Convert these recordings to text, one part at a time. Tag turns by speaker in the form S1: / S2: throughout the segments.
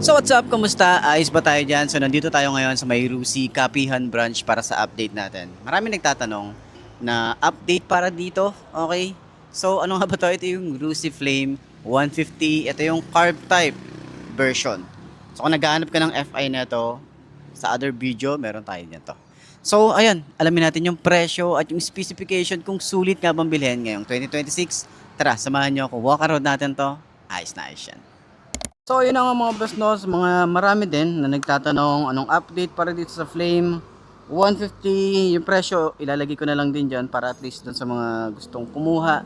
S1: So what's up? Kamusta? Ayos ba tayo dyan? So nandito tayo ngayon sa may Rusi Kapihan branch para sa update natin. Marami nagtatanong na update para dito. Okay? So ano nga ba to? Ito yung Rusi Flame 150. Ito yung carb type version. So kung naghahanap ka ng FI na to, sa other video, meron tayo nito. So ayan, alamin natin yung presyo at yung specification kung sulit nga bang bilhin ngayong 2026. Tara, samahan nyo ako. Walk around natin to. Ayos na ayos yan. So yun na nga mga boss no, mga marami din na nagtatanong anong update para dito sa Flame 150. Yung presyo ilalagay ko na lang din dyan para at least dun sa mga gustong kumuha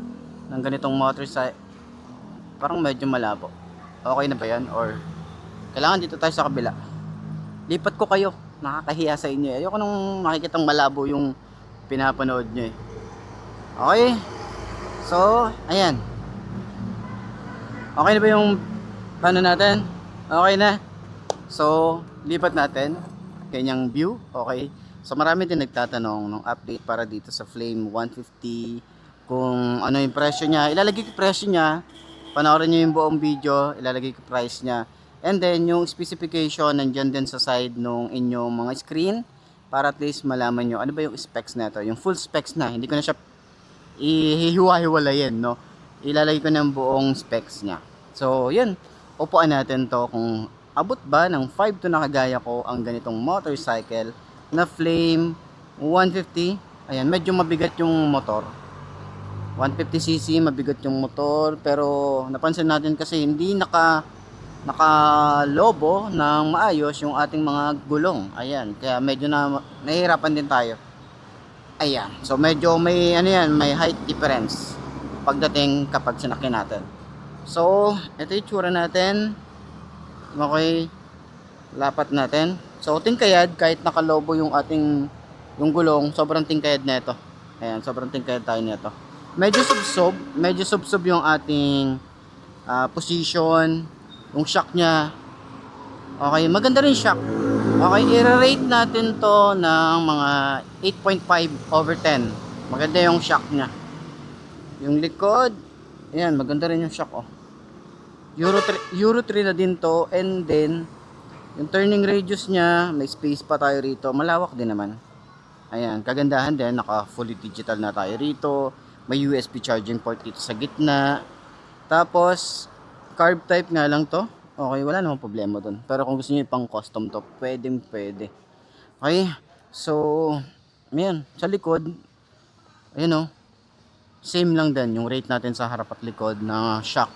S1: ng ganitong motorcycle. Parang medyo malabo. Okay na ba yan? Or kailangan dito tayo sa kabila? Lipat ko kayo, nakakahiya sa inyo. Ayoko nung makikitang malabo yung pinapanood nyo eh. Okay, so ayan, okay na ba yung paano natin? Okay na. So, lipat natin. Kanyang view. Okay. So, marami din nagtatanong ng update para dito sa Flame 150. Kung ano yung presyo niya. Ilalagay ko presyo niya. Panoorin nyo yung buong video. Ilalagay ko price niya. And then, yung specification nandyan din sa side nung inyong mga screen. Para at least malaman nyo ano ba yung specs na ito. Yung full specs na. Hindi ko na siya ihiwa-hiwalayin, no? Ilalagay ko ng buong specs niya. So, yun. Upuan natin to kung abot ba ng 5 to na kagaya ko ang ganitong motorcycle na Flame 150. Ayan, medyo mabigat yung motor. 150cc, mabigat yung motor. Pero napansin natin kasi hindi nakalobo ng maayos yung ating mga gulong. Ayan, kaya medyo nahihirapan din tayo. Ayan, so medyo may ano yan, may height difference pagdating kapag sinakyan natin. So, ito yung tsura natin. Okay, lapat natin. So, tingkayad, kahit nakalobo yung gulong, sobrang tingkayad na ito. Ayan, sobrang tingkayad tayo nito. Medyo subsob yung ating position, yung shock niya. Okay, maganda rin shock. Okay, i-rate natin to ng mga 8.5/10. Maganda yung shock niya. Yung likod, ayan, maganda rin yung shock, oh. Euro 3 na din to. And then yung turning radius nya, may space pa tayo rito, malawak din naman. Ayan, kagandahan din, naka fully digital na tayo rito. May USB charging port dito sa gitna. Tapos carb type nga lang to. Okay, wala namang problema dun. Pero kung gusto niyo pang custom to, pwede. Okay, so ayan, sa likod, ayan, oh, same lang din yung rate natin sa harap at likod na shock.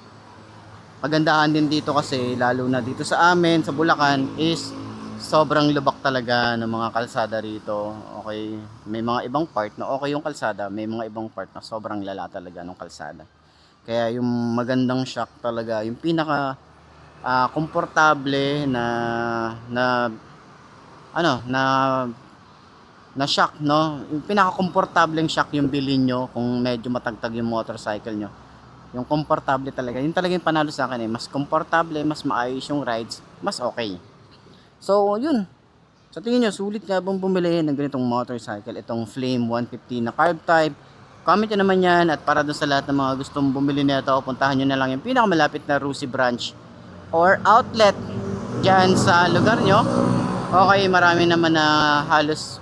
S1: Pagandahan din dito kasi lalo na dito sa amin sa Bulacan is sobrang lubak talaga ng mga kalsada rito. Okay, may mga ibang part na okay yung kalsada, may mga ibang part na sobrang lala talaga ng kalsada. Kaya yung magandang shock talaga, yung pinaka komportable na shock, no? Yung pinaka komportableng shock yung bilhin nyo kung medyo matagtag yung motorcycle nyo. Yung komportable talaga. Yung talaga yung panalo sa akin eh. Mas komportable, mas maayos yung rides, mas okay. So, yun. Sa tingin nyo, sulit nga bang bumili ng ganitong motorcycle? Itong Flame 150 na carb type. Comment nyo naman yan. At para doon sa lahat ng mga gustong bumili nito, puntahan nyo na lang yung pinakamalapit na Rusi branch or outlet dyan sa lugar nyo. Okay, marami naman na halos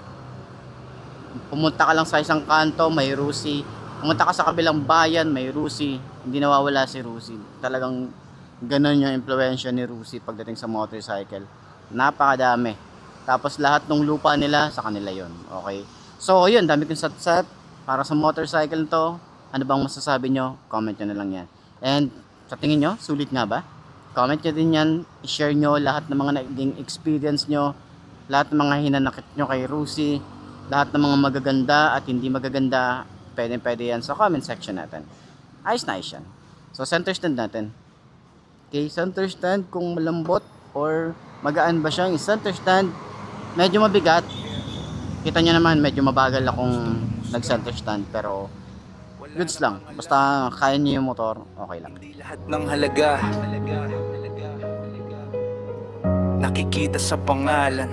S1: pumunta ka lang sa isang kanto, may Rusi. Pumunta ka sa kabilang bayan, may Rusi. Hindi nawawala si Rusi. Talagang ganun yung impluwensya ni Rusi pagdating sa motorcycle. Napakadami. Tapos lahat ng lupa nila sa kanila yon. Okay. So yun, dami kong sat-sat para sa motorcycle to. Ano bang masasabi nyo? Comment nyo na lang yan. And sa tingin nyo, sulit nga ba? Comment nyo din yan. I-share nyo lahat ng mga naging experience nyo. Lahat ng mga hinanakit nyo kay Rusi. Lahat ng mga magaganda at hindi magaganda. Pwede yan sa comment section natin. Ayos na ayos yan. So center stand natin. Okay, center stand kung malambot or magaan ba siya. Yung center stand medyo mabigat. Kita nyo naman medyo mabagal akong nag center stand, pero goods lang. Basta kaya nyo yung motor, okay lang.
S2: Lahat ng halaga nakikita sa pangalan.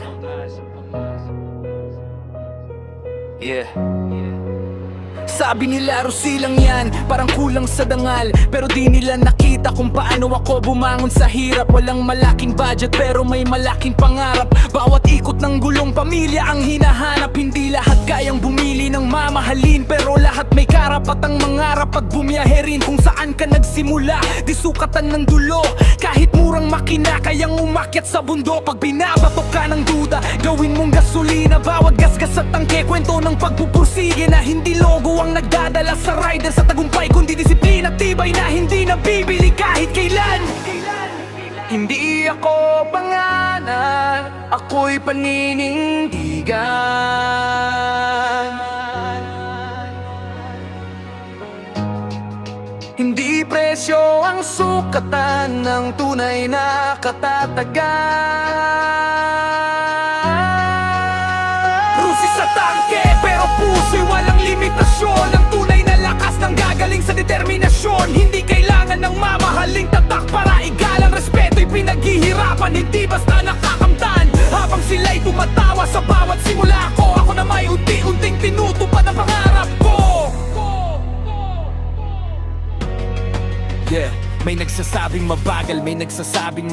S2: Yeah. Sabi nila Rosie lang yan, parang kulang sa dangal. Pero di nila nakita kung paano ako bumangon sa hirap. Walang malaking budget pero may malaking pangarap. Bawat ikot ng gulong pamilya ang hinahanap. Hindi lahat kayang bumili ng mamahalin, pero lahat may karapatang mangarap at bumiyahe rin kung saan ka nagsimula. Di sukatan ng dulo, kahit murang makina kayang umakyat sa bundok. Pag binabatok ka ng duda, gawin mong gasolina. Bawat gasgas sa tangke, kwento ng pagpupursige na hindi logo ang nagdadala sa rider sa tagumpay, kundi disiplina, tibay na hindi nabibili kahit kailan. Hindi ako pangalan, ako'y paninindigan. Hindi presyo ang sukatan ng tunay na katatagan. Rusi sa tangke, pero puso'y walang limitasyon. Ang tunay na lakas nang gagaling sa determinasyon. Hindi kailangan ng mamahaling tatak para igalang. Respeto'y pinaghihirapan, hindi basta nakakamtan. Habang sila'y tumatawa sa bawat simula ko, ako na may unti-unting tinutupad ang pangarap ko. Yeah, may nagsasabing mabagal, may nagsasabing